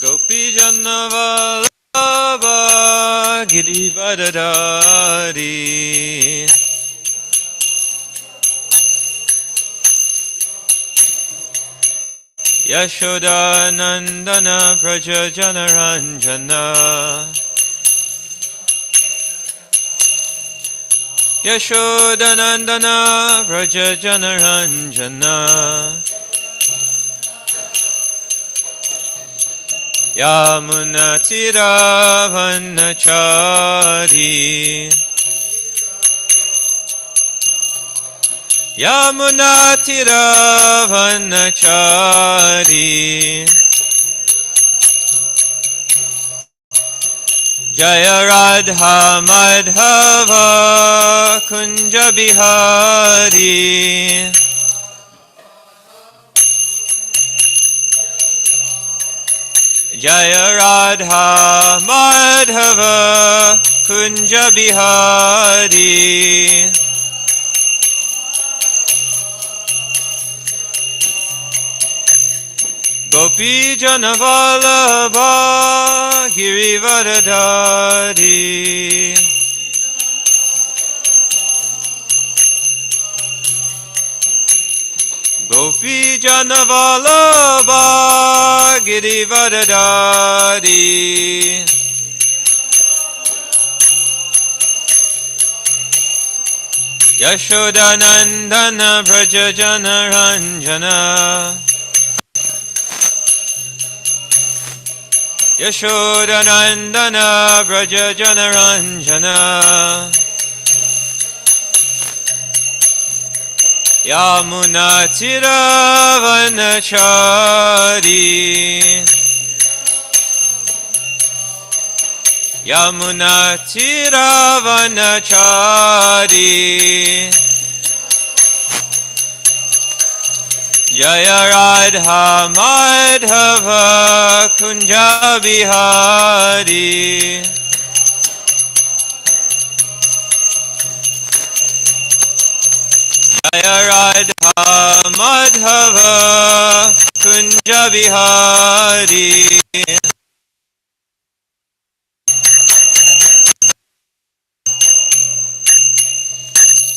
Gopi Jannavalabha Girivardhari Yashoda Nandana Praja Janaranjana Yashoda Nandana Praja Janaranjana Yamuna Tiravanachari Yamuna Tiravanachari Jaya Radha Madhava Kunja Bihari Jaya Radha Madhava Kunja Bihari Gopi Janavalabha Girivardhari Gopi Janavalabha Girivardhari Yashoda Nandana Braja Janaranjana Yashoda Nandana Braja Janaranjana Yamuna Tiravanachari Yamuna Tiravanachari Jaya Radha Madhava Kunja Bihari Jaya Radha Madhava Kunja Bihari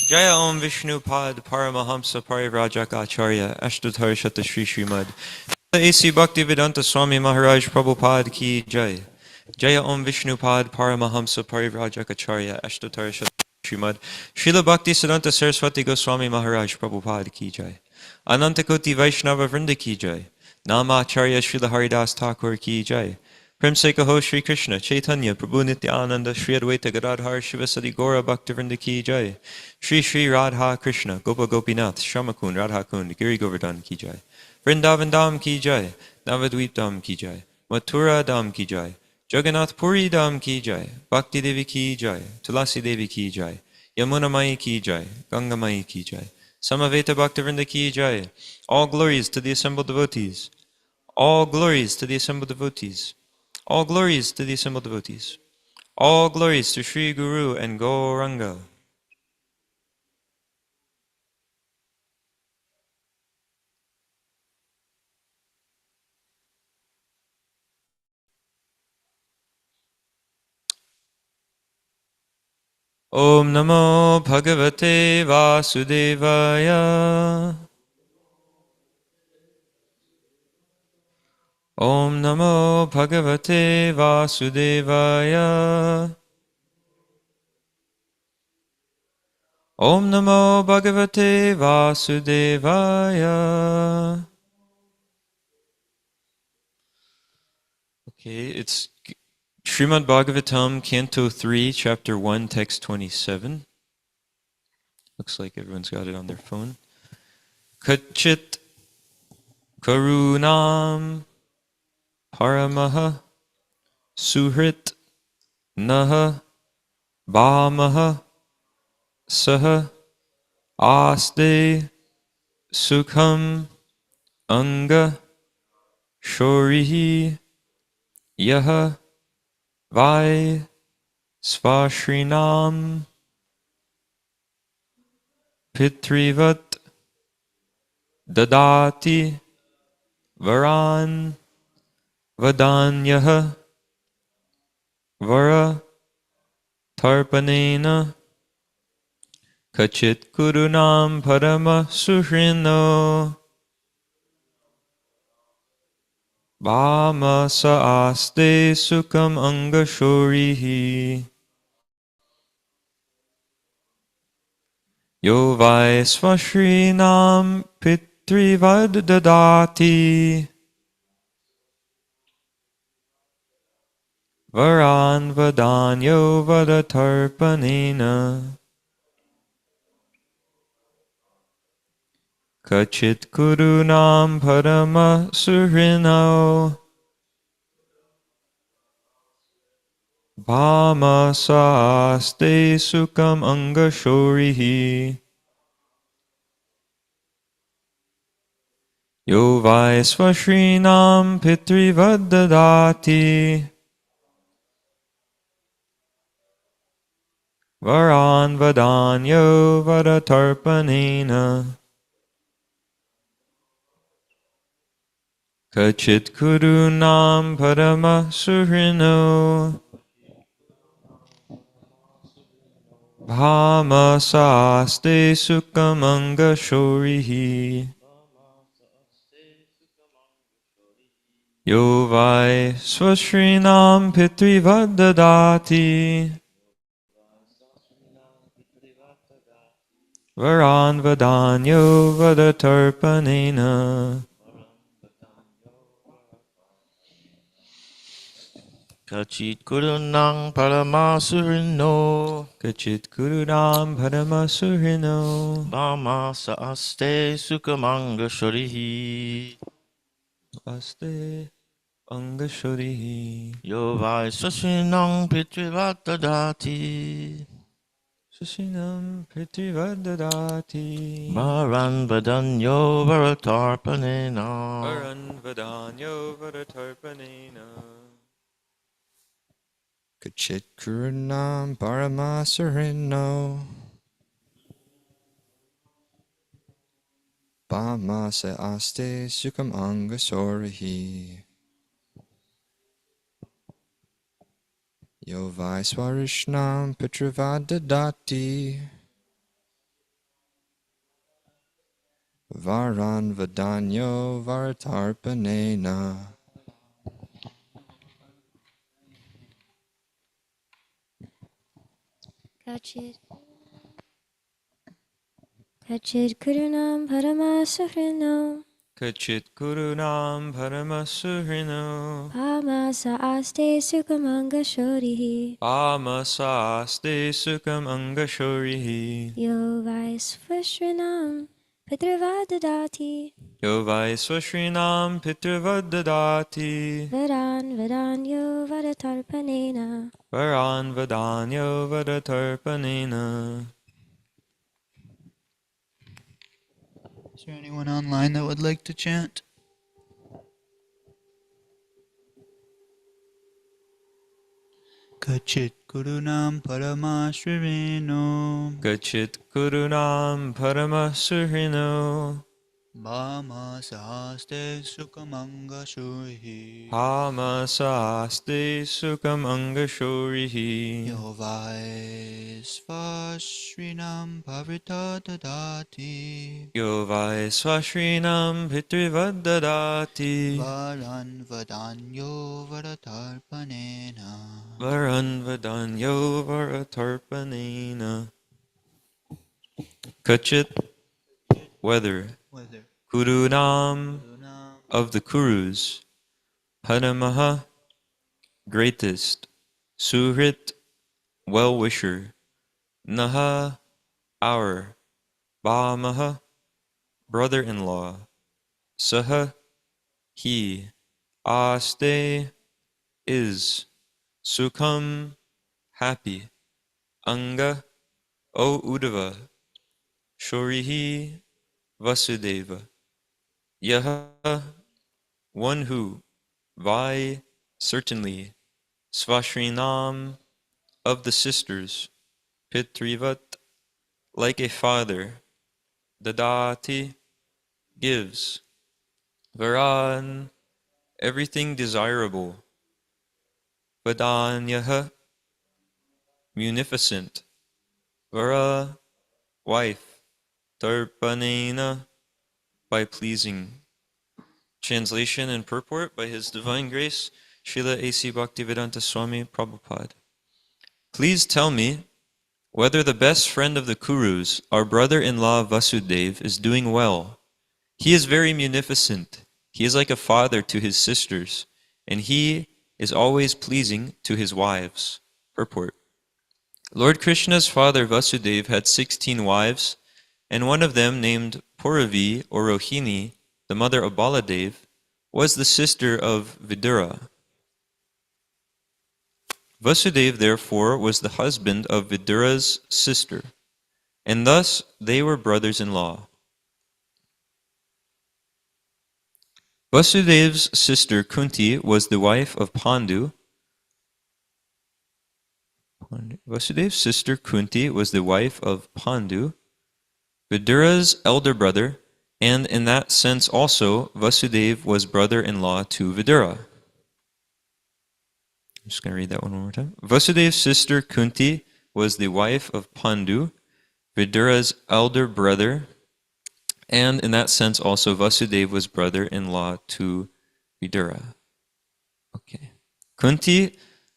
Jaya Om Vishnu Pad Paramahamsa Parivrajak Acharya Ashtatar Shata Shri Srimad A.C. Bhaktivedanta Swami Maharaj Prabhupada Ki Jai Jaya Om Vishnu Pad Paramahamsa Parivrajak Acharya Ashtatar Shata Srimad Srila Bhakti Siddhanta Saraswati Goswami Maharaj Prabhupada Ki Jai Anantakoti Vaishnava Vrinda Ki Jai Nama Acharya Srila Haridas Thakur Ki Jai Prem Se Kaho Shri Krishna Chaitanya Prabhu Nityananda Shri Advaita Gadadhar Shivasadi Gora Bhaktivinoda Ki Jai Shri Shri Radha Krishna Gopa Gopinath Shamakun Radha Kund Giri Govardhan Ki Jai Vrindavan Dham Ki Jai Navadvip Dham Ki Jai Mathura Dham Ki Jai Jagannath Puri Dham Ki Jai Bhakti Devi Ki Jai Tulasi Devi Ki Jai Yamuna Mai Ki Jai Ganga Mai Ki Jai Samaveta Bhaktivinoda Ki Jai All glories to the assembled devotees All glories to the assembled devotees All glories to the assembled devotees. All glories to Sri Guru and Gauranga. Om Namo Bhagavate Vasudevaya. Om Namo Bhagavate Vasudevaya. Om Namo Bhagavate Vasudevaya. Okay, it's Srimad Bhagavatam, Canto 3, Chapter 1, Text 27. Looks like everyone's got it on their phone. Kachit Karunam Paramaha Suhrit Naha Bhamaha Saha Aste Sukham Anga Shorihi Yaha Vai Svashrinam Pitrivat Dadati Varan Vadanyaha Vara Tarpanena Kachit Kurunam Parama Suhrino Bhama Sa Aste Sukam Angashorihi Yo Vai Swashrinam Pitrivad Dadati Varan Vadanyo Vadatarpanena Kachit Kurunam Parama Suhrino Bhama Saste Sukam Angashorihi Yo Vai Swashrinam Pitrivadadati Varan Vadanyo Vadatarpanena Kachit Kurunam Parama Suhrino Bhama Saste Sukam Angashorihi Yo Vai Swashrinam Pitrivadadati Varan Vadanyo Vadatarpanena Kachit Kurunang Paramasurino Kachit Kurunam Paramasurino Bama Saaste Sukamanga Shorihi Aste Angashorihi Yo Vai Swasinang Pitrivatadati Susinam Pitrivadadati Varan Vadanyo Varatarpanena Varan Vadanyo Vadatarpanena Kachit Kurunam Paramasarino Bhama Se Aste Sukam Angasorihi Yo Vaiswarishnam Pitravadadati Varan Vadanyo Varatarpanena Kachit Kurunam Paramasahrinam Kachit Kurunam Paramasurino Bhama Saaste Sukamanga Shorihi Bhama Saste Sukam Angashorihi Yo Vaisvashrinam Pitrivadadati Yo Vai Swashrinam Pitrivadadati Varan Vadanyo Vadatarpanena Varan Vadanyo Vadatarpanena Is there anyone online that would like to chant? Kachit Kurunam Paramashririno Gachit Kurunam Paramasurino Bhama Sahaste Sukamanga Shurihi Hama Saste Sukam Angashorihi Yovai Svashrinam Pavrita Dadati Yo Vai Swashrinam Pitrivadadati Varan Vadanyo Varatarpanena Varan Vadanyo Varatarpanena Kachit Weather Whether Kurunam Kurunam of the Kurus Padamaha greatest Suhrit well-wisher Naha our Bhamaha brother-in-law Saha he Aste is Sukham happy Anga O Uddhava Shorihi Vasudeva Yaha one who Vai certainly Svashrinam of the sisters Pitrivat like a father Dadati gives Varan everything desirable. Vadanyaha, munificent. Vara, wife. Tarpanena, by pleasing. Translation and purport by His Divine Grace, Srila A.C. Bhaktivedanta Swami Prabhupada. Please tell me whether the best friend of the Kurus, our brother-in-law Vasudev, is doing well. He is very munificent. He is like a father to his sisters, and he is always pleasing to his wives. Purport. Lord Krishna's father Vasudev had 16 wives, and one of them, named Puravi or Rohini, the mother of Baladev, was the sister of Vidura. Vasudev, therefore, was the husband of Vidura's sister, and thus they were brothers-in-law. Vasudev's sister Kunti was the wife of Pandu. Vasudev's sister Kunti was the wife of Pandu, Vidura's elder brother, and in that sense also Vasudev was brother-in-law to Vidura. I'm just going to read that one more time. Vasudev's sister Kunti was the wife of Pandu, Vidura's elder brother, and in that sense also Vasudev was brother-in-law to Vidura. Okay. Kunti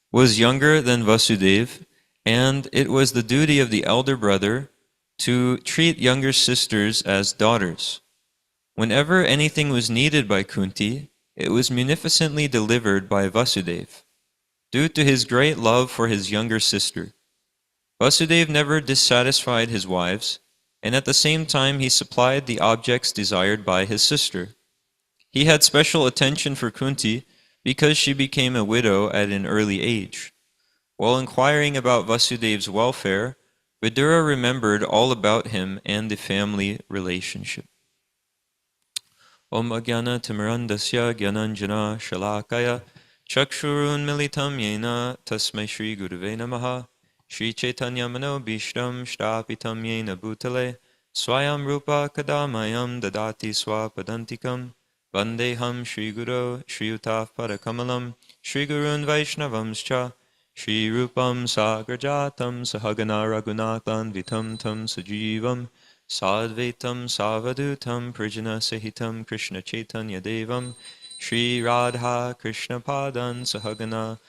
was younger than Vasudev, and it was the duty of the elder brother to treat younger sisters as daughters. Whenever anything was needed by Kunti, it was munificently delivered by Vasudev, due to his great love for his younger sister. Vasudev never dissatisfied his wives, and at the same time he supplied the objects desired by his sister. He had special attention for Kunti because she became a widow at an early age. While inquiring about Vasudev's welfare, Vidura remembered all about him and the family relationship. Om Agyana Timirandasya Gyananjana Shalakaya Chakshurun Militam Yena Tasmai Shri Guruve Namaha Shri Chaitanya Mano Bhishtam Shtapitam Yena Bhutale Swayam Rupa Kadamayam Dadati Swapadantikam Vandeham Shri Guru Shri Utaf Padakamalam Shri Gurun Vaishnavamscha Shri Rupam Sagrajatam Sahagana Raghunathan Vitam Tam Sajivam Sadvaitam Savadutam Prijana Sahitam Krishna Chaitanya Devam Shri Radha Krishna Padan Sahagana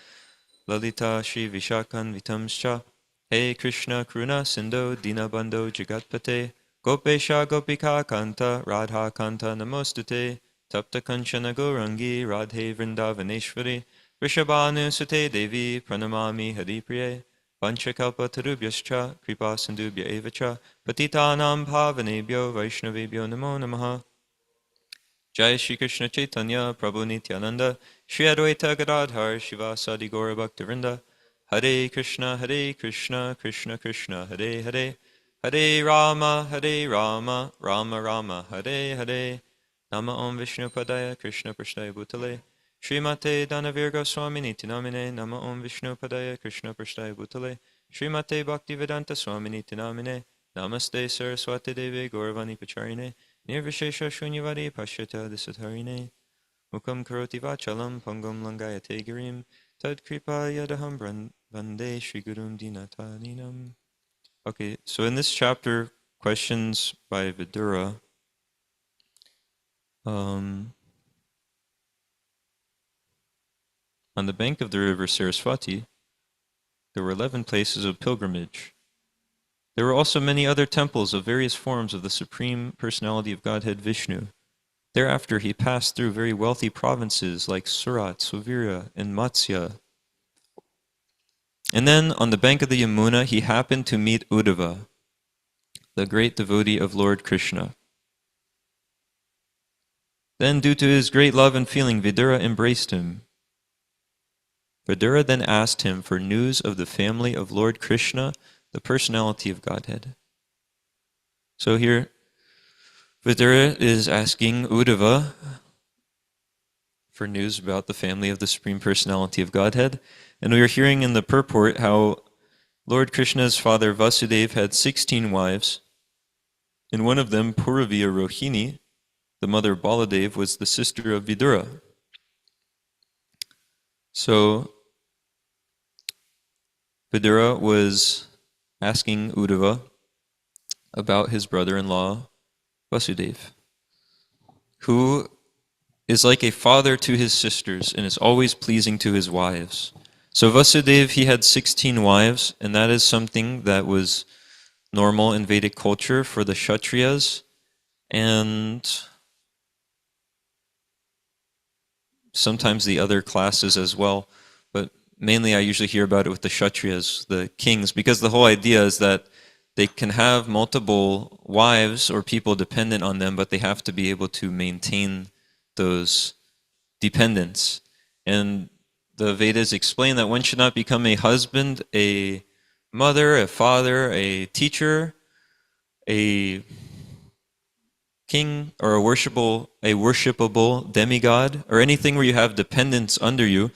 Lalita Shri Vishakan Vitamscha Hey Krishna Karuna Sindho Dinabandho Jagatpate Gopesha Gopika Kanta Radha Kanta Namostute Tapta Kanchana Gourangi Radhe Vrindavaneshwari Rishabhanu Sute Devi Pranamami Haripriye Panchakalpa Tarubhyascha Kripa Sindubhya Evacha Patitanam Bhavanebhyo Vaishnavebhyo Namo Namaha Jai Shri Krishna Chaitanya Prabhu Nityananda Shri Advaita Gadadhar Shivasadi Gaura Bhaktivinoda Hare Krishna Krishna Krishna Hare Hare Hare Rama Rama Rama Hare Hare Nama Om Vishnu Padaya Krishna Prashtaya Bhutale Srimate Dhanavir Goswami Niti Namine Nama Om Vishnu Padaya Krishna Prashtaya Bhutale Srimate Bhaktivedanta Swami Niti Namine Namaste Saraswati Devi Gauravani Pacharine Nirvishesha Shunyavadi Pashyata Disatharine Mukam Karoti Vachalam Pangam Langayate Girim Tad Kripa Yadaham Vande Shri Gurum Dinataninam. Okay, so in this chapter, questions by Vidura. On the bank of the river Saraswati, there were 11 places of pilgrimage. There were also many other temples of various forms of the Supreme Personality of Godhead Vishnu. Thereafter he passed through very wealthy provinces like Surat, Suvira, and Matsya. And then on the bank of the Yamuna he happened to meet Uddhava, the great devotee of Lord Krishna. Then due to his great love and feeling, Vidura embraced him. Vidura then asked him for news of the family of Lord Krishna, the personality of Godhead. So here, Vidura is asking Uddhava for news about the family of the Supreme Personality of Godhead. And we are hearing in the purport how Lord Krishna's father Vasudeva had 16 wives, and one of them, Puravi or Rohini, the mother of Baladev, was the sister of Vidura. So Vidura was asking Uddhava about his brother-in-law Vasudeva, who is like a father to his sisters and is always pleasing to his wives. So Vasudeva, he had 16 wives, and that is something that was normal in Vedic culture for the Kshatriyas, and sometimes the other classes as well. But mainly I usually hear about it with the Kshatriyas, the kings, because the whole idea is that they can have multiple wives or people dependent on them, but they have to be able to maintain those dependents. And the Vedas explain that one should not become a husband, a mother, a father, a teacher, a king, or a worshipable demigod, or anything where you have dependents under you,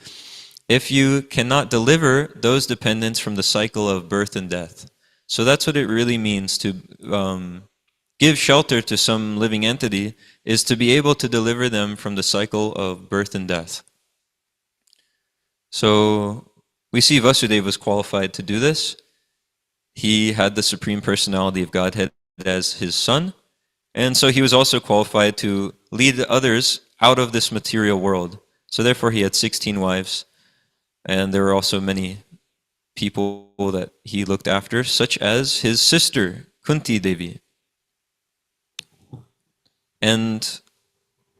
if you cannot deliver those dependents from the cycle of birth and death. So that's what it really means to give shelter to some living entity, is to be able to deliver them from the cycle of birth and death. So we see Vasudeva was qualified to do this. He had the Supreme Personality of Godhead as his son, and so he was also qualified to lead others out of this material world. So therefore he had 16 wives, and there were also many people that he looked after, such as his sister, Kunti Devi. And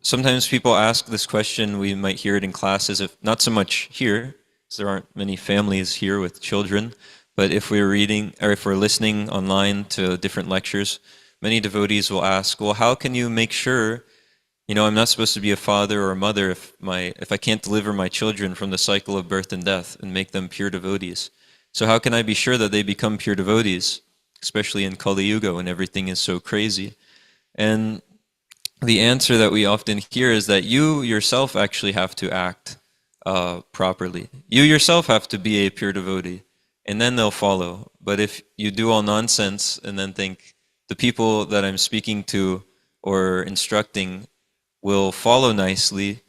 sometimes people ask this question, we might hear it in classes, if not so much here, because there aren't many families here with children, but if we're reading, or if we're listening online to different lectures, many devotees will ask, well, how can you make sure, I'm not supposed to be a father or a mother if I can't deliver my children from the cycle of birth and death and make them pure devotees? So how can I be sure that they become pure devotees, especially in Kali Yuga when everything is so crazy? And the answer that we often hear is that you yourself actually have to act properly. You yourself have to be a pure devotee, and then they'll follow. But if you do all nonsense and then think the people that I'm speaking to or instructing will follow nicely,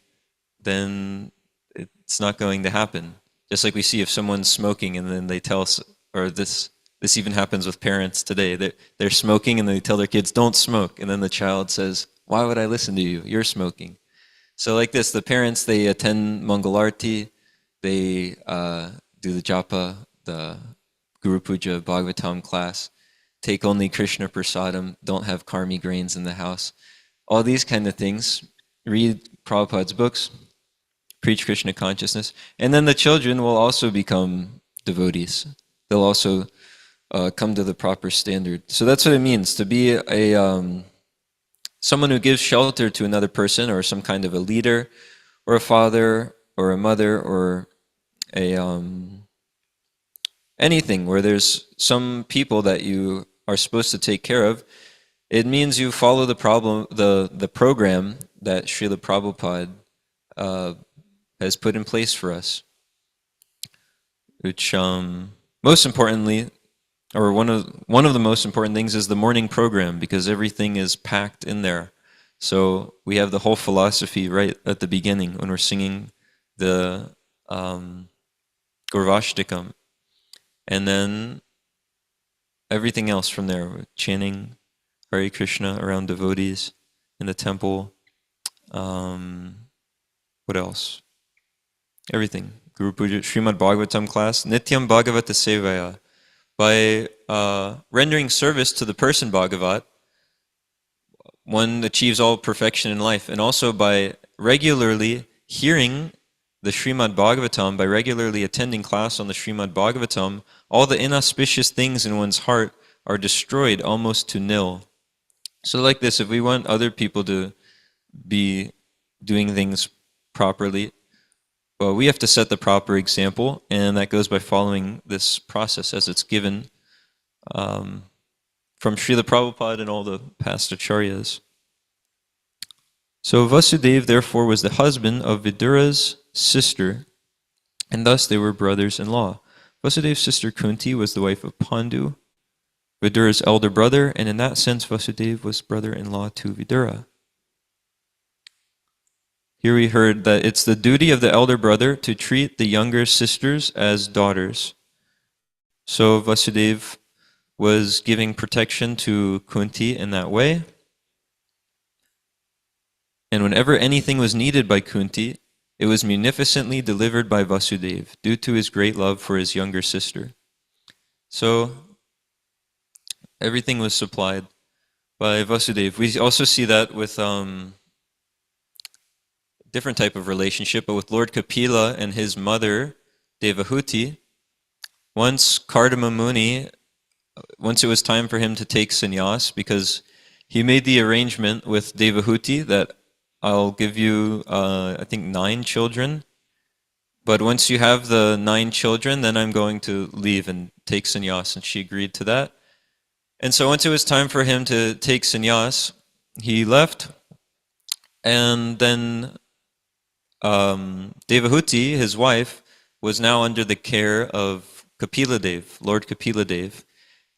then it's not going to happen. Just like we see if someone's smoking and then they tell us, or this even happens with parents today, they're smoking and they tell their kids, don't smoke, and then the child says, why would I listen to you? You're smoking. So like this, the parents, they attend Mangalarti, they do the japa, the Guru Puja, Bhagavatam class, take only Krishna Prasadam, don't have karmi grains in the house. All these kind of things. Read Prabhupada's books, preach Krishna consciousness, and then the children will also become devotees. They'll also come to the proper standard. So that's what it means to be a someone who gives shelter to another person, or some kind of a leader, or a father, or a mother, or a anything where there's some people that you are supposed to take care of. It means you follow the program that Srila Prabhupada has put in place for us, which most importantly, or one of the most important things, is the morning program, because everything is packed in there. So we have the whole philosophy right at the beginning when we're singing the Gaurvashtikam, and then everything else from there, chanting Hare Krishna around devotees in the temple. What else? Everything. Guru Puja, Srimad Bhagavatam class, Nityam Bhagavata Sevaya. By rendering service to the person Bhagavat, one achieves all perfection in life. And also by regularly hearing the Srimad Bhagavatam, by regularly attending class on the Srimad Bhagavatam, all the inauspicious things in one's heart are destroyed almost to nil. So like this, if we want other people to be doing things properly, well, we have to set the proper example, and that goes by following this process as it's given from Srila Prabhupada and all the past acharyas. So Vasudeva, therefore, was the husband of Vidura's sister, and thus they were brothers-in-law. Vasudeva's sister Kunti was the wife of Pandu, Vidura's elder brother, and in that sense Vasudeva was brother-in-law to Vidura. Here we heard that it's the duty of the elder brother to treat the younger sisters as daughters. So Vasudeva was giving protection to Kunti in that way. And whenever anything was needed by Kunti, it was munificently delivered by Vasudeva due to his great love for his younger sister. So everything was supplied by Vasudeva. We also see that with different type of relationship, but with Lord Kapila and his mother, Devahuti, once Kardama Muni, once it was time for him to take sannyas, because he made the arrangement with Devahuti that I'll give you, I think, 9 children, but once you have the 9 children, then I'm going to leave and take sannyas, and she agreed to that. And so once it was time for him to take sannyas, he left, and then Devahuti, his wife, was now under the care of Kapiladev, Lord Kapiladev,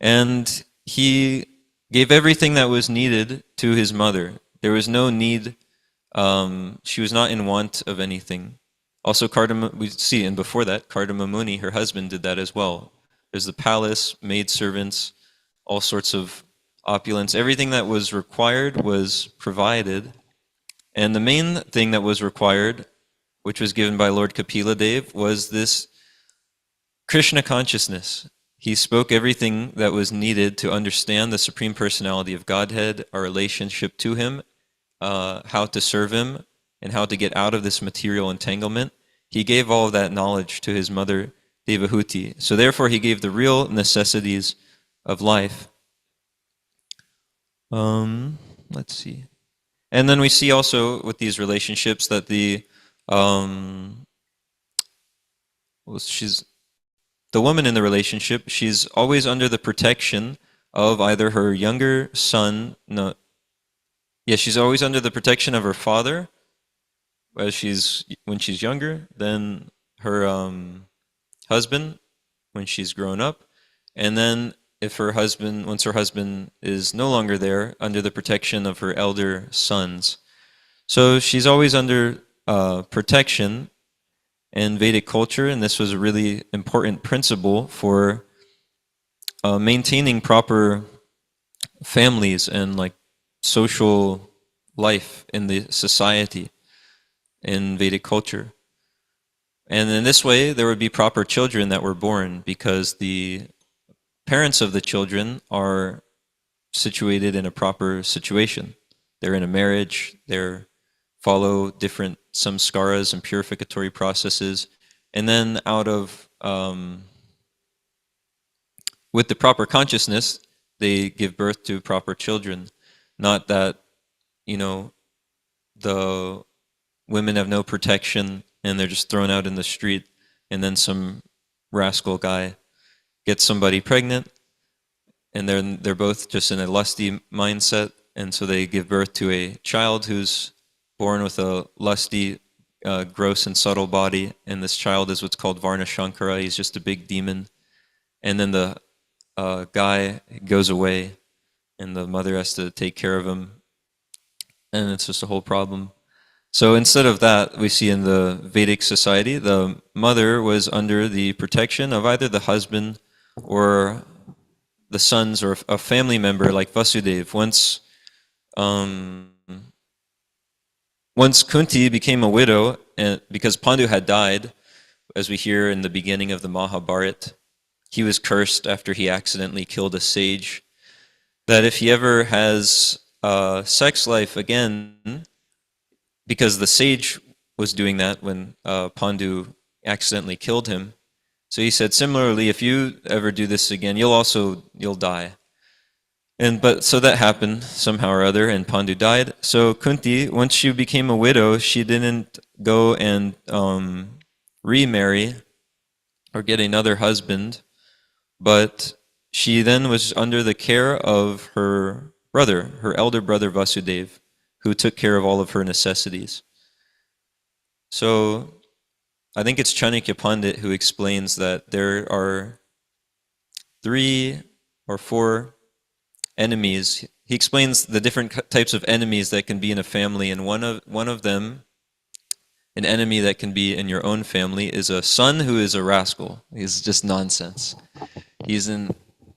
and he gave everything that was needed to his mother. There was no need, she was not in want of anything. Also, we see, and before that, Kardama Muni, her husband, did that as well. There's the palace, maidservants, all sorts of opulence. Everything that was required was provided. And the main thing that was required, which was given by Lord Kapiladev, was this Krishna consciousness. He spoke everything that was needed to understand the Supreme Personality of Godhead, our relationship to Him, how to serve Him, and how to get out of this material entanglement. He gave all of that knowledge to his mother, Devahuti. So therefore, he gave the real necessities of life. Let's see. And then we see also with these relationships that she's the woman in the relationship, she's always under the protection of either her younger son, she's always under the protection of her father when she's younger, then her husband when she's grown up, and then once her husband is no longer there, under the protection of her elder sons. So she's always under protection in Vedic culture, and this was a really important principle for maintaining proper families and like social life in the society in Vedic culture. And in this way, there would be proper children that were born because the parents of the children are situated in a proper situation. They're in a marriage, they follow different samskaras and purificatory processes, and then with the proper consciousness, they give birth to proper children. Not that, the women have no protection and they're just thrown out in the street, and then some rascal guy gets somebody pregnant, and they're both just in a lusty mindset, and so they give birth to a child who's born with a lusty, gross and subtle body, and this child is what's called Varna Shankara. He's just a big demon. And then the guy goes away, and the mother has to take care of him, and it's just a whole problem. So instead of that, we see in the Vedic society, the mother was under the protection of either the husband or the sons or a family member like Vasudeva. Once Kunti became a widow, and because Pandu had died, as we hear in the beginning of the Mahabharata, he was cursed after he accidentally killed a sage, that if he ever has sex life again, because the sage was doing that when Pandu accidentally killed him. So he said, similarly, if you ever do this again, you'll die. So that happened somehow or other, and Pandu died. So Kunti, once she became a widow, she didn't go and remarry or get another husband, but she then was under the care of her brother, her elder brother Vasudeva, who took care of all of her necessities. So I think it's Chanakya Pandit who explains that there are 3 or 4 enemies. He explains the different types of enemies that can be in a family, and one of them an enemy that can be in your own family is a son who is a rascal. He's just nonsense. He's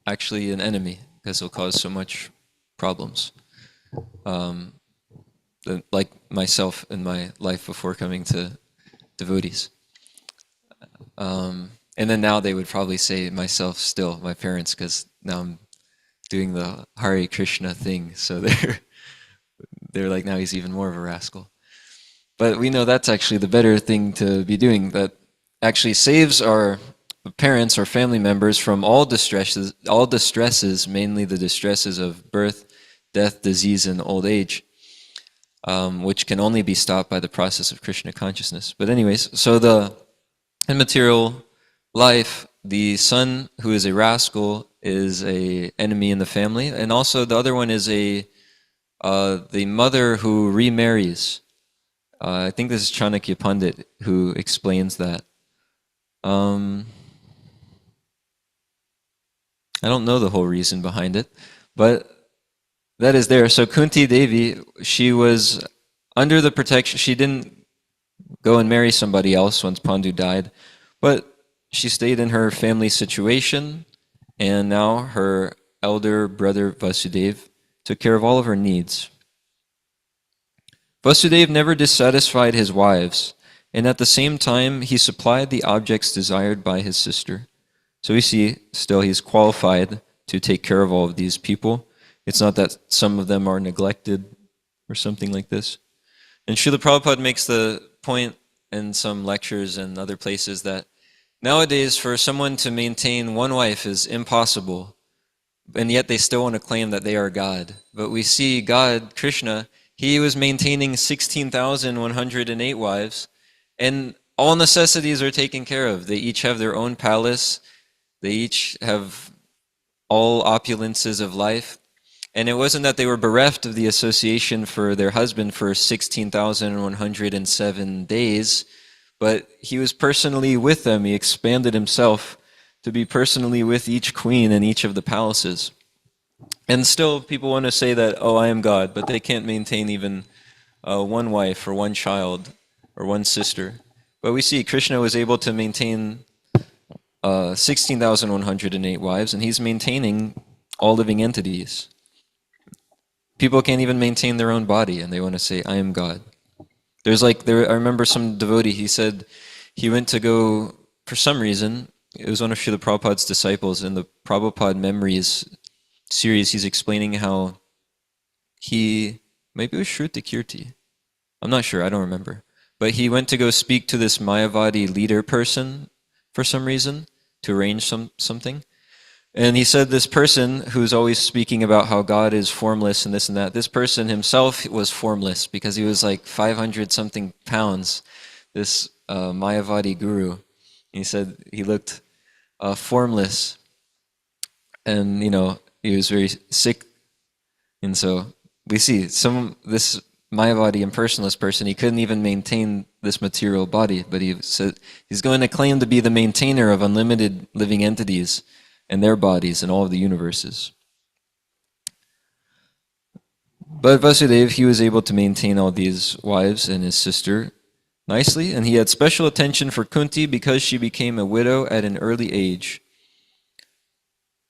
actually an enemy because he'll cause so much problems. Like myself in my life before coming to devotees. And then now they would probably say myself still, my parents, because now I'm doing the Hare Krishna thing. So they're like, now he's even more of a rascal. But we know that's actually the better thing to be doing. That actually saves our parents or family members from all distresses, mainly the distresses of birth, death, disease, and old age, which can only be stopped by the process of Krishna consciousness. But anyways, so in material life, the son who is a rascal is a enemy in the family, and also the other one is the mother who remarries. I think this is Chanakya Pandit who explains that. I don't know the whole reason behind it, but that is there. So Kunti Devi, she was under the protection. She didn't go and marry somebody else once Pandu died, but she stayed in her family situation, and now her elder brother Vasudeva took care of all of her needs. Vasudeva never dissatisfied his wives, and at the same time he supplied the objects desired by his sister. So we see still he's qualified to take care of all of these people. It's not that some of them are neglected or something like this. And Srila Prabhupada makes the point in some lectures and other places that nowadays for someone to maintain one wife is impossible, and yet they still want to claim that they are God. But we see God, Krishna, he was maintaining 16,108 wives, and all necessities are taken care of. They each have their own palace. They each have all opulences of life. And it wasn't that they were bereft of the association for their husband for 16,107 days, but he was personally with them. He expanded himself to be personally with each queen in each of the palaces. And still people want to say that, oh, I am God, but they can't maintain even one wife or one child or one sister. But we see Krishna was able to maintain 16,108 wives, and he's maintaining all living entities. People can't even maintain their own body, and they want to say, I am God. I remember some devotee, he said he went to go, for some reason, it was one of Srila Prabhupada's disciples in the Prabhupada Memories series, he's explaining how maybe it was Shruti Kirti, I'm not sure, I don't remember, but he went to go speak to this Mayavadi leader person for some reason to arrange something. And he said this person who's always speaking about how God is formless and this and that, this person himself was formless because he was like 500 something pounds, this Mayavadi guru. And he said he looked formless, and he was very sick. And so we see this Mayavadi impersonalist person, he couldn't even maintain this material body, but he said he's going to claim to be the maintainer of unlimited living entities and their bodies and all of the universes. But Vasudeva, he was able to maintain all these wives and his sister nicely, and he had special attention for Kunti because she became a widow at an early age.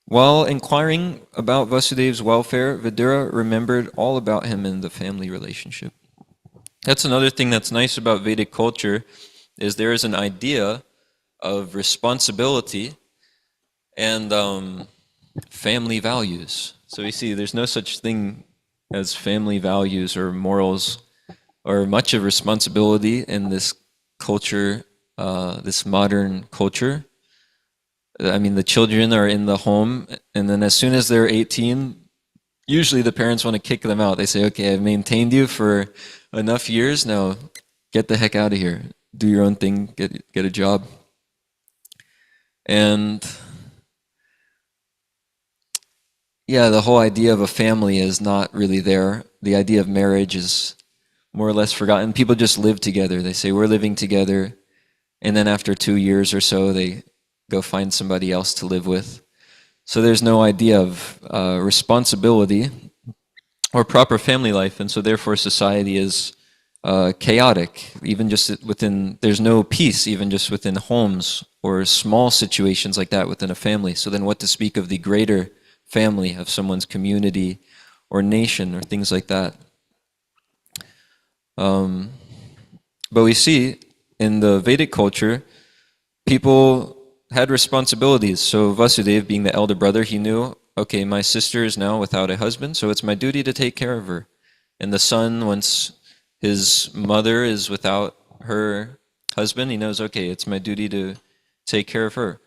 While inquiring about Vasudeva's welfare, Vidura remembered all about him in the family relationship. That's another thing that's nice about Vedic culture, is there is an idea of responsibility and family values. So we see there's no such thing as family values or morals or much of responsibility in this culture, this modern culture. I mean, the children are in the home, and then as soon as they're 18, usually the parents want to kick them out. They say, okay, I've maintained you for enough years, now get the heck out of here. Do your own thing, get a job. And yeah, the whole idea of a family is not really there. The idea of marriage is more or less forgotten. People just live together. They say, we're living together, and then after 2 years or so, they go find somebody else to live with. So there's no idea of responsibility or proper family life, and so therefore society is chaotic, even just within, there's no peace even just within homes or small situations like that within a family. So then what to speak of the greater family of someone's community or nation or things like that. But we see in the Vedic culture, people had responsibilities. So Vasudeva, being the elder brother, he knew, okay, my sister is now without a husband, so it's my duty to take care of her. And the son, once his mother is without her husband, he knows, okay, it's my duty to take care of her.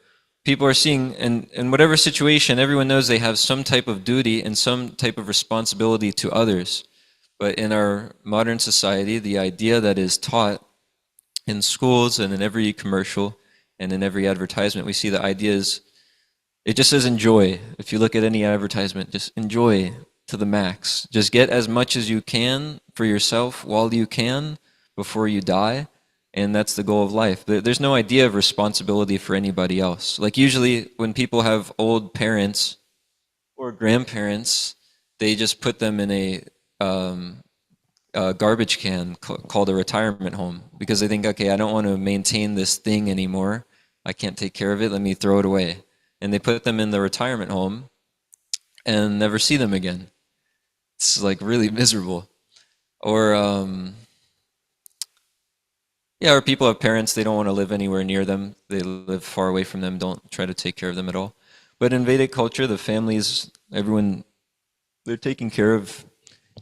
People are seeing, in whatever situation, everyone knows they have some type of duty and some type of responsibility to others. But in our modern society, the idea that is taught in schools and in every commercial and in every advertisement, we see the idea is, it just says enjoy. If you look at any advertisement, just enjoy to the max. Just get as much as you can for yourself while you can before you die. And that's the goal of life. There's no idea of responsibility for anybody else. Like usually when people have old parents or grandparents, they just put them in a garbage can called a retirement home because they think, okay, I don't want to maintain this thing anymore. I can't take care of it. Let me throw it away. And they put them in the retirement home and never see them again. It's like really miserable. Or, or people have parents, they don't want to live anywhere near them. They live far away from them, don't try to take care of them at all. But in Vedic culture, the families, everyone, they're taking care of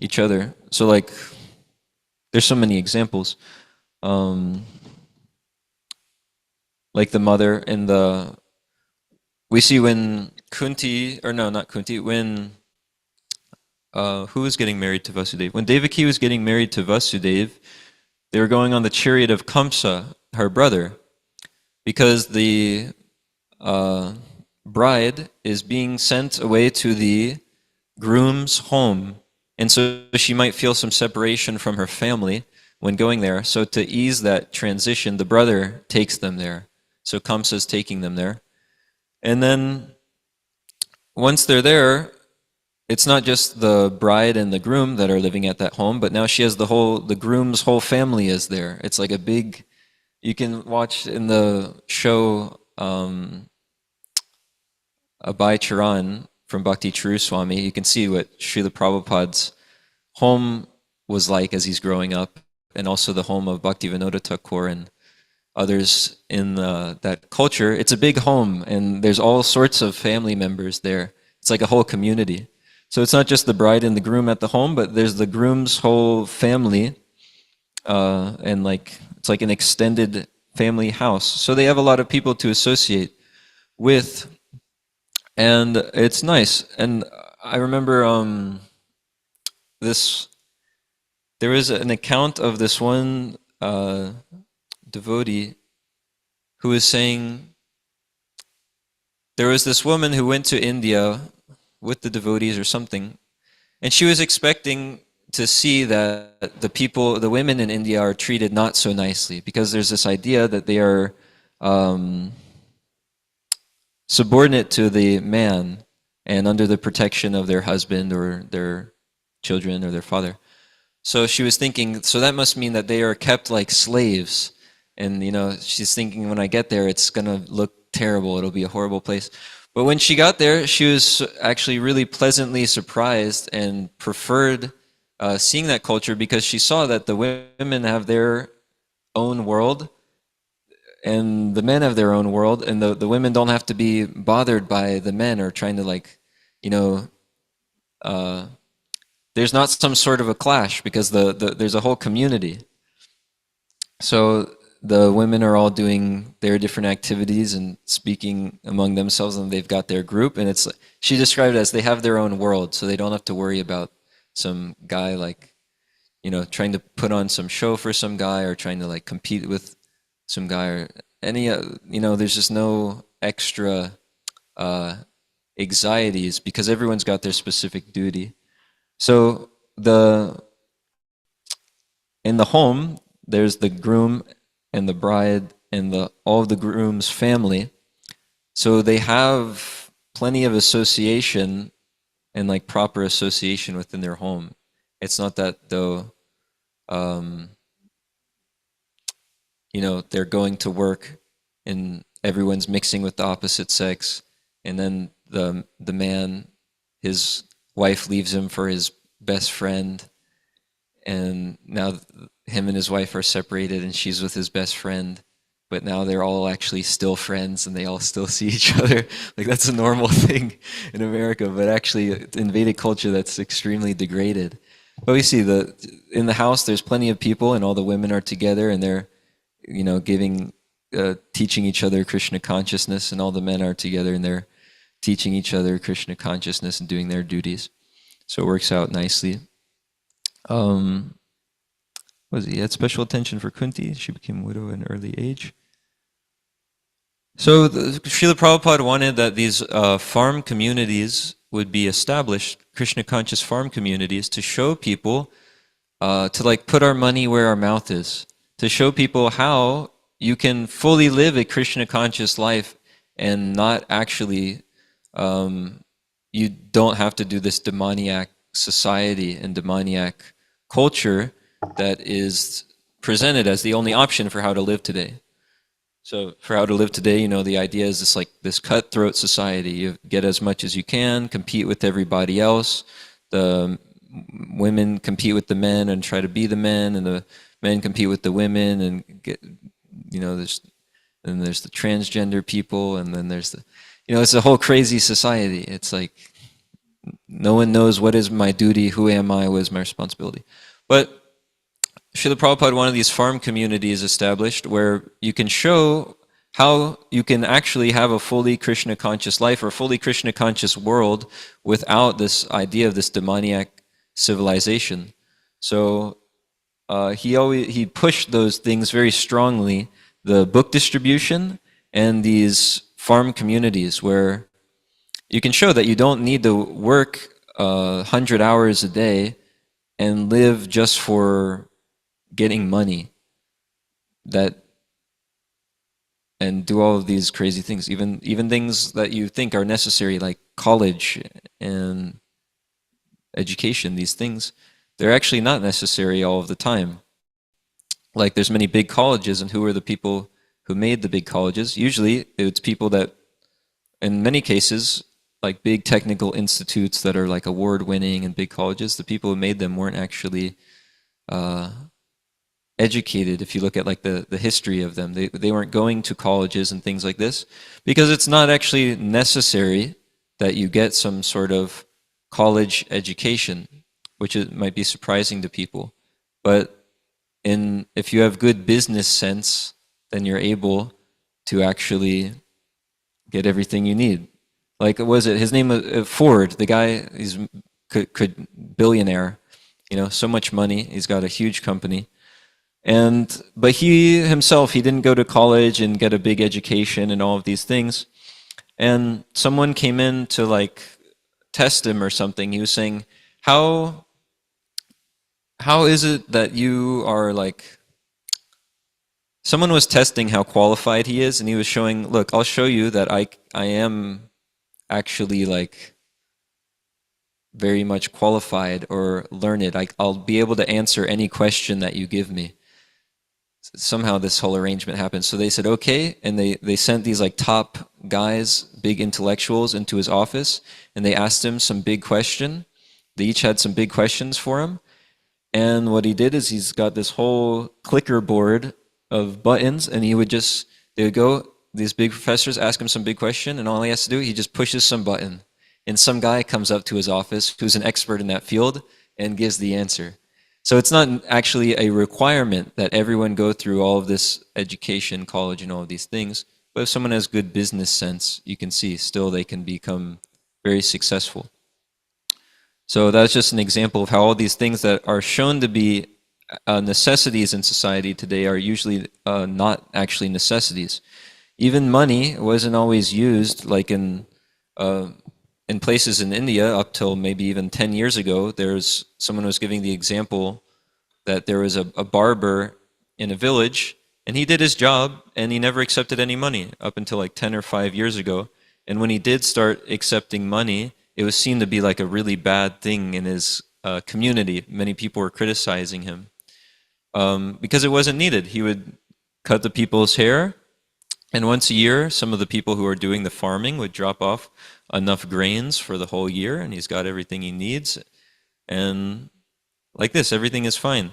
each other. So like, there's so many examples. Like the mother and we see when Kunti, or no, not Kunti, when, who was getting married to Vasudeva? When Devaki was getting married to Vasudeva, they were going on the chariot of Kamsa, her brother, because the bride is being sent away to the groom's home. And so she might feel some separation from her family when going there. So to ease that transition, the brother takes them there. So Kamsa's taking them there. And then once they're there, it's not just the bride and the groom that are living at that home, but now she has the groom's whole family is there. It's like a big, you can watch in the show Abhay Charan from Bhakti Charu Swami, you can see what Srila Prabhupada's home was like as he's growing up, and also the home of Bhaktivinoda Thakur and others in that culture. It's a big home, and there's all sorts of family members there. It's like a whole community. So it's not just the bride and the groom at the home, but there's the groom's whole family, and like it's like an extended family house. So they have a lot of people to associate with, and it's nice. And I remember there was an account of this one devotee who was saying there was this woman who went to India with the devotees or something, and she was expecting to see that the women in India are treated not so nicely, because there's this idea that they are subordinate to the man and under the protection of their husband or their children or their father. So she was thinking, so that must mean that they are kept like slaves. And she's thinking, when I get there, it's gonna look terrible. It'll be a horrible place. But when she got there, she was actually really pleasantly surprised and preferred seeing that culture, because she saw that the women have their own world and the men have their own world, and the women don't have to be bothered by the men or trying to there's not some sort of a clash, because there's a whole community. So the women are all doing their different activities and speaking among themselves, and they've got their group, and she described it as they have their own world, so they don't have to worry about some guy trying to put on some show for some guy, or trying to compete with some guy, or any there's just no extra anxieties, because everyone's got their specific duty. So in the home, there's the groom and the bride and all of the groom's family. So they have plenty of association and proper association within their home. It's not that though they're going to work and everyone's mixing with the opposite sex, and then the man, his wife leaves him for his best friend, and now him and his wife are separated and she's with his best friend, but now they're all actually still friends and they all still see each other. Like, that's a normal thing in America, but actually in Vedic culture that's extremely degraded. But we see in the house there's plenty of people and all the women are together and they're teaching each other Krishna consciousness, and all the men are together and they're teaching each other Krishna consciousness and doing their duties. So it works out nicely. He had special attention for Kunti. She became a widow at an early age. So Srila Prabhupada wanted that these farm communities would be established, Krishna conscious farm communities, to show people, to put our money where our mouth is, to show people how you can fully live a Krishna conscious life and not actually, you don't have to do this demoniac society and demoniac culture that is presented as the only option for how to live today. So for how to live today, the idea is this cutthroat society. You get as much as you can, compete with everybody else. The women compete with the men and try to be the men, and the men compete with the women and get, there's the transgender people, and then there's it's a whole crazy society. It's like no one knows what is my duty, who am I, what is my responsibility. But Srila Prabhupada wanted these farm communities established where you can show how you can actually have a fully Krishna conscious life or a fully Krishna conscious world without this idea of this demoniac civilization. So he pushed those things very strongly, the book distribution and these farm communities where you can show that you don't need to work 100 hours a day and live just for getting money, and do all of these crazy things, even things that you think are necessary, like college and education. These things, they're actually not necessary all of the time. Like, there's many big colleges, and who are the people who made the big colleges? Usually it's people that, in many cases, like big technical institutes that are like award-winning and big colleges, the people who made them weren't actually educated. If you look at like the history of them, they weren't going to colleges and things like this, because it's not actually necessary that you get some sort of college education, which might be surprising to people. But if you have good business sense, then you're able to actually get everything you need. Like, was it his name was Ford? The guy, he's could billionaire, so much money. He's got a huge company. But he himself, he didn't go to college and get a big education and all of these things. And someone came in to like test him or something. He was saying, how is it that you are like, someone was testing how qualified he is, and he was showing, look, I'll show you that I am actually like very much qualified or learned. I'll be able to answer any question that you give me. Somehow this whole arrangement happened. So they said, okay, and they sent these like top guys, big intellectuals, into his office, and they asked him some big question. They each had some big questions for him. And what he did is he's got this whole clicker board of buttons, and they would go, these big professors ask him some big question, and all he has to do, he just pushes some button. And some guy comes up to his office who's an expert in that field and gives the answer. So it's not actually a requirement that everyone go through all of this education, college, and all of these things. But if someone has good business sense, you can see still they can become very successful. So that's just an example of how all these things that are shown to be necessities in society today are usually not actually necessities. Even money wasn't always used, like in places in India up till maybe even 10 years ago. Someone was giving the example that there was a barber in a village, and he did his job and he never accepted any money up until like 10 or 5 years ago. And when he did start accepting money, it was seen to be like a really bad thing in his community. Many people were criticizing him because it wasn't needed. He would cut the people's hair. And once a year, some of the people who are doing the farming would drop off enough grains for the whole year, and he's got everything he needs. And like this, everything is fine.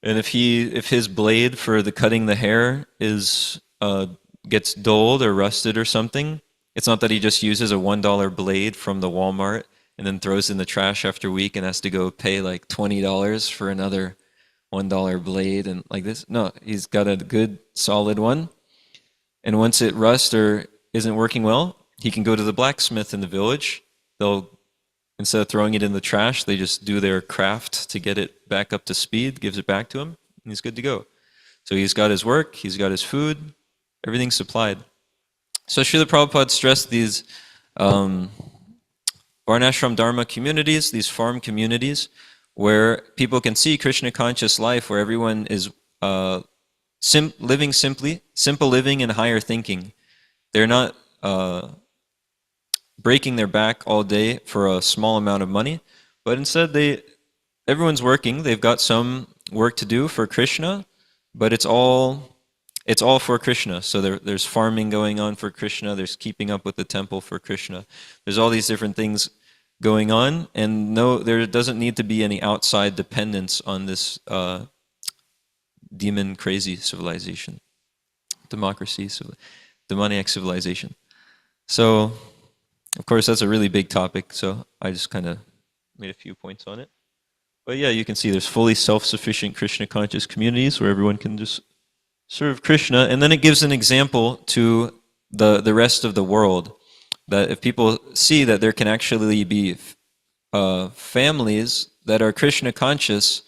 And if his blade for the cutting the hair is gets dulled or rusted or something, it's not that he just uses a $1 blade from the Walmart and then throws in the trash after a week and has to go pay like $20 for another $1 blade and like this. No, he's got a good solid one. And once it rusts or isn't working well, he can go to the blacksmith in the village. They'll, instead of throwing it in the trash, they just do their craft to get it back up to speed, gives it back to him, and he's good to go. So he's got his work, he's got his food, everything's supplied. So Srila Prabhupada stressed these Varnashram Dharma communities, these farm communities, where people can see Krishna conscious life, where everyone is living simply, simple living and higher thinking. They're not breaking their back all day for a small amount of money, but instead everyone's working. They've got some work to do for Krishna, but it's all for Krishna. So there's farming going on for Krishna. There's keeping up with the temple for Krishna. There's all these different things going on, and no, there doesn't need to be any outside dependence on this demon crazy civilization, demoniac civilization. So, of course, that's a really big topic, so I just kind of made a few points on it. But yeah, you can see there's fully self-sufficient Krishna conscious communities where everyone can just serve Krishna, and then it gives an example to the rest of the world, that if people see that there can actually be families that are Krishna conscious,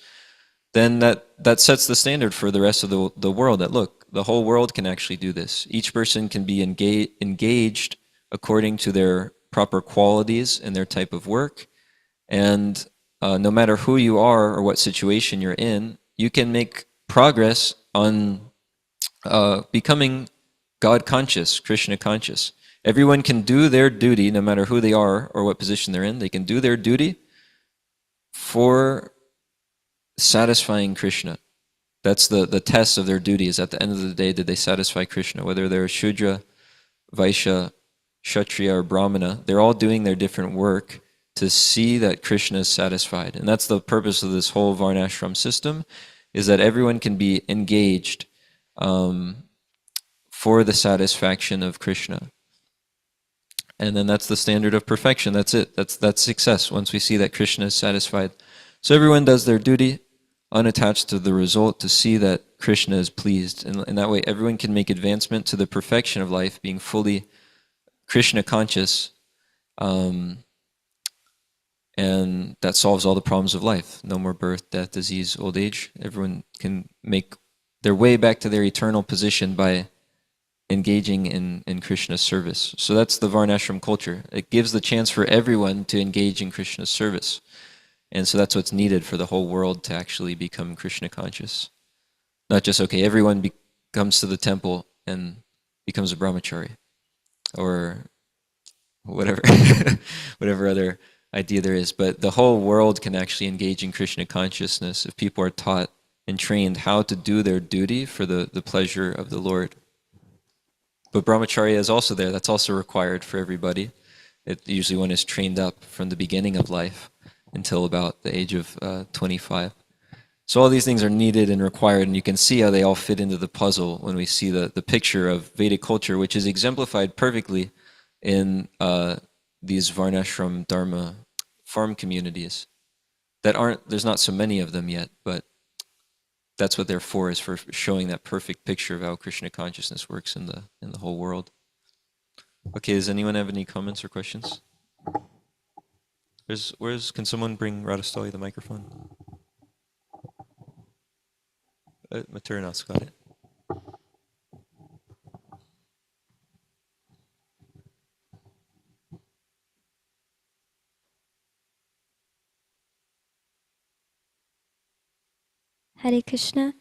then that sets the standard for the rest of the world, that look, the whole world can actually do this. Each person can be engaged according to their proper qualities and their type of work, and no matter who you are or what situation you're in, you can make progress on becoming God conscious, Krishna conscious. Everyone can do their duty, no matter who they are or what position they're in. They can do their duty for satisfying Krishna. That's the test of their duty, is at the end of the day, did they satisfy Krishna? Whether they're Shudra, Vaishya, Kshatriya, or Brahmana, they're all doing their different work to see that Krishna is satisfied. And that's the purpose of this whole Varnashram system, is that everyone can be engaged for the satisfaction of Krishna. And then that's the standard of perfection. That's it. That's success, once we see that Krishna is satisfied. So everyone does their duty, unattached to the result, to see that Krishna is pleased. And in that way, everyone can make advancement to the perfection of life, being fully Krishna conscious. And that solves all the problems of life. No more birth, death, disease, old age. Everyone can make their way back to their eternal position by engaging in Krishna's service. So that's the Varnashram culture. It gives the chance for everyone to engage in Krishna's service. And so that's what's needed for the whole world to actually become Krishna conscious. Not just, okay, everyone comes to the temple and becomes a brahmachari, or whatever, whatever other idea there is. But the whole world can actually engage in Krishna consciousness if people are taught and trained how to do their duty for the pleasure of the Lord. But brahmacharya is also there. That's also required for everybody. Usually one is trained up from the beginning of life until about the age of 25. So all these things are needed and required, and you can see how they all fit into the puzzle when we see the picture of Vedic culture, which is exemplified perfectly in these Varnashram Dharma farm communities that there's not so many of them yet, but that's what they're for, is for showing that perfect picture of how Krishna consciousness works in the whole world. Okay, does anyone have any comments or questions? Can someone bring Radhastali the microphone? Maturanas got it. Hare Krishna.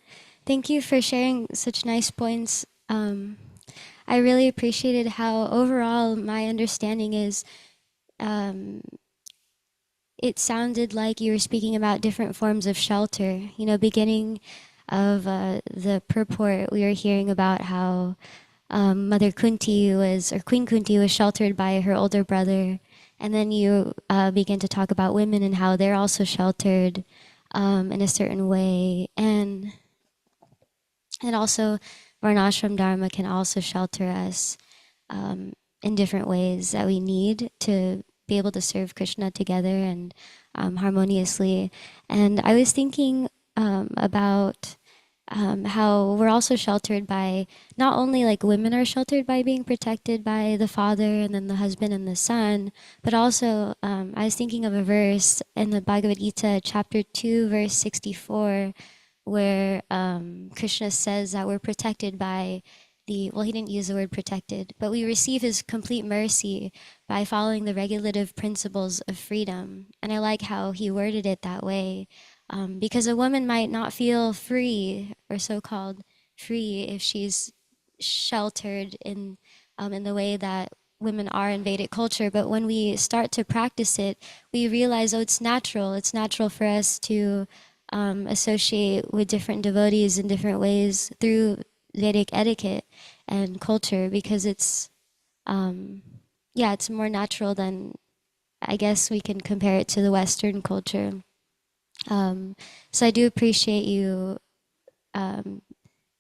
Thank you for sharing such nice points. I really appreciated how overall my understanding is, it sounded like you were speaking about different forms of shelter, beginning of the purport, we were hearing about how Mother Kunti was, or Queen Kunti was sheltered by her older brother. And then you begin to talk about women and how they're also sheltered in a certain way. And also, Varnashram Dharma can also shelter us in different ways that we need to be able to serve Krishna together and harmoniously. And I was thinking about how we're also sheltered by, not only like women are sheltered by being protected by the father and then the husband and the son, but also I was thinking of a verse in the Bhagavad Gita, chapter 2, verse 64, where Krishna says that we're protected by well, he didn't use the word protected, but we receive his complete mercy by following the regulative principles of freedom. And I like how he worded it that way, because a woman might not feel free, or so-called free, if she's sheltered in the way that women are in Vedic culture. But when we start to practice it, we realize, oh, it's natural. It's natural for us to associate with different devotees in different ways through Vedic etiquette and culture, because it's it's more natural than, I guess we can compare it to the Western culture. So I do appreciate you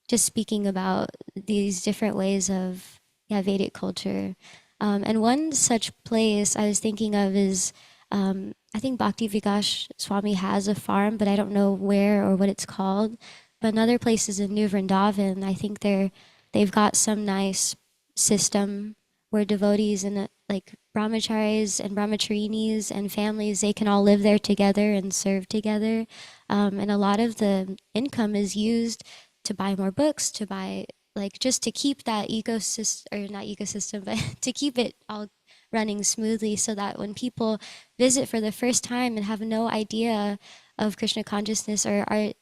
just speaking about these different ways of Vedic culture. And one such place I was thinking of is, I think Bhakti Vikas Swami has a farm, but I don't know where or what it's called. But another place is in New Vrindavan. I think they've got some nice system where devotees and like brahmacharis and brahmacharinis and families, they can all live there together and serve together. And a lot of the income is used to buy more books, to buy, like, just to keep that ecosystem, or not ecosystem, but to keep it all running smoothly, so that when people visit for the first time and have no idea of Krishna consciousness, or are,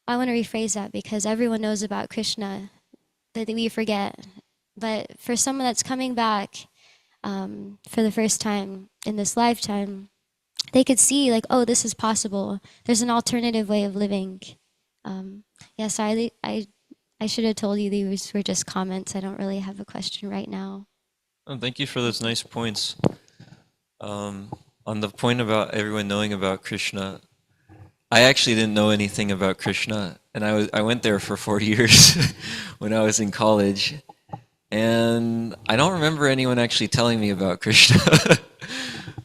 I want to rephrase that, because everyone knows about Krishna, that we forget. But for someone that's coming back for the first time in this lifetime, they could see, like, oh, this is possible. There's an alternative way of living. Sorry, I should have told you these were just comments. I don't really have a question right now. Oh, thank you for those nice points. On the point about everyone knowing about Krishna, I actually didn't know anything about Krishna, and I went there for 4 years when I was in college, and I don't remember anyone actually telling me about Krishna,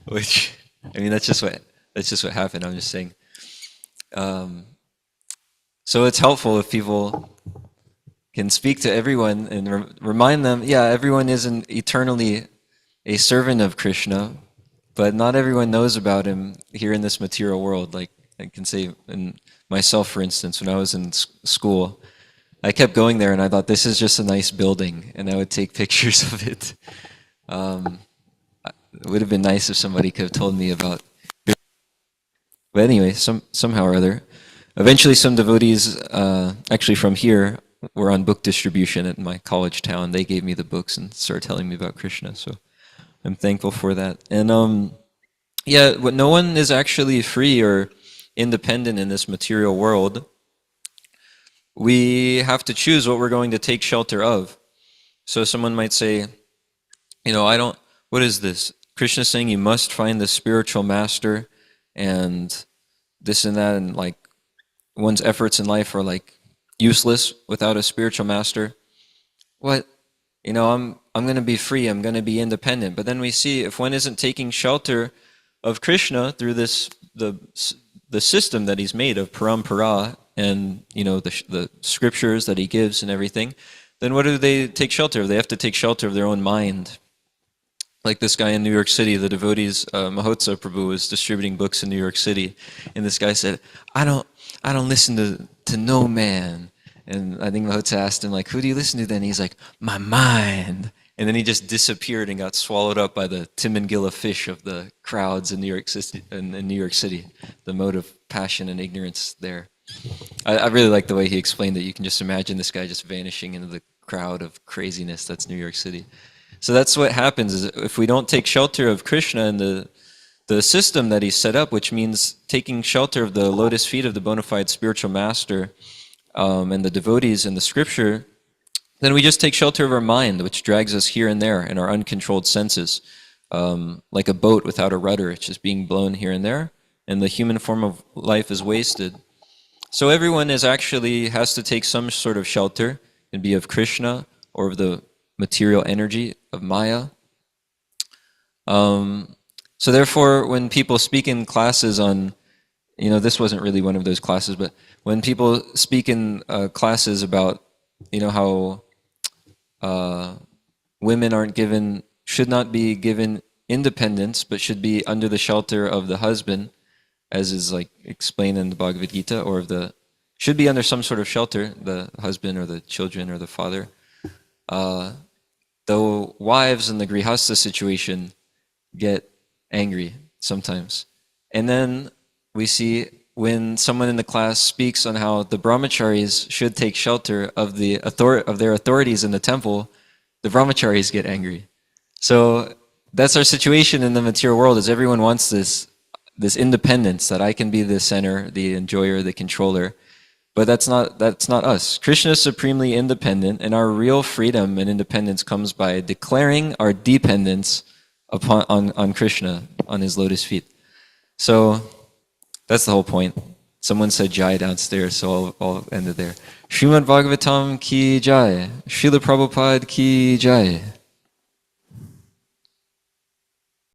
which, I mean, that's just what happened. I'm just saying. So it's helpful if people can speak to everyone and remind them, everyone isn't eternally a servant of Krishna, but not everyone knows about him here in this material world. Like I can say, in myself, for instance, when I was in school, I kept going there and I thought, this is just a nice building, and I would take pictures of it. It would have been nice if somebody could have told me about it. But anyway, somehow or other, eventually some devotees, actually from here, were on book distribution at my college town. They gave me the books and started telling me about Krishna, so I'm thankful for that. And no one is actually free or independent in this material world. We have to choose what we're going to take shelter of. So someone might say, what is this? Krishna's saying you must find the spiritual master, and this and that, and like one's efforts in life are like useless without a spiritual master. What? I'm going to be free, I'm going to be independent. But then we see, if one isn't taking shelter of Krishna through the system that he's made of parampara, and the scriptures that he gives and everything, then what do they take shelter of? They have to take shelter of their own mind. Like this guy in New York City, the devotees, Mahotsa Prabhu was distributing books in New York City, and this guy said, I don't listen to no man. And I think Mahotsa asked him, like, who do you listen to then? He's like, my mind. And then he just disappeared and got swallowed up by the Timangila fish of the crowds in New York City, the mode of passion and ignorance there. I really like the way he explained it. You can just imagine this guy just vanishing into the crowd of craziness that's New York City. So that's what happens, is if we don't take shelter of Krishna and the system that he set up, which means taking shelter of the lotus feet of the bona fide spiritual master and the devotees in the scripture, then we just take shelter of our mind, which drags us here and there in our uncontrolled senses, like a boat without a rudder. It's just being blown here and there, and the human form of life is wasted. So everyone has to take some sort of shelter. It can be of Krishna or of the material energy of Maya. So therefore, when people speak in classes on, this wasn't really one of those classes, but when people speak in classes about, how women should not be given independence, but should be under the shelter of the husband, as is like explained in the Bhagavad Gita, or should be under some sort of shelter, the husband or the children or the father. The wives in the grihastha situation get angry sometimes. And then we see when someone in the class speaks on how the brahmacharis should take shelter of their authorities in the temple, the brahmacharis get angry. So that's our situation in the material world, is everyone wants this independence, that I can be the center, the enjoyer, the controller. But that's not us. Krishna is supremely independent, and our real freedom and independence comes by declaring our dependence on Krishna, on his lotus feet. So that's the whole point. Someone said Jai downstairs, so I'll end it there. Srimad Bhagavatam ki Jai. Srila Prabhupada ki Jai.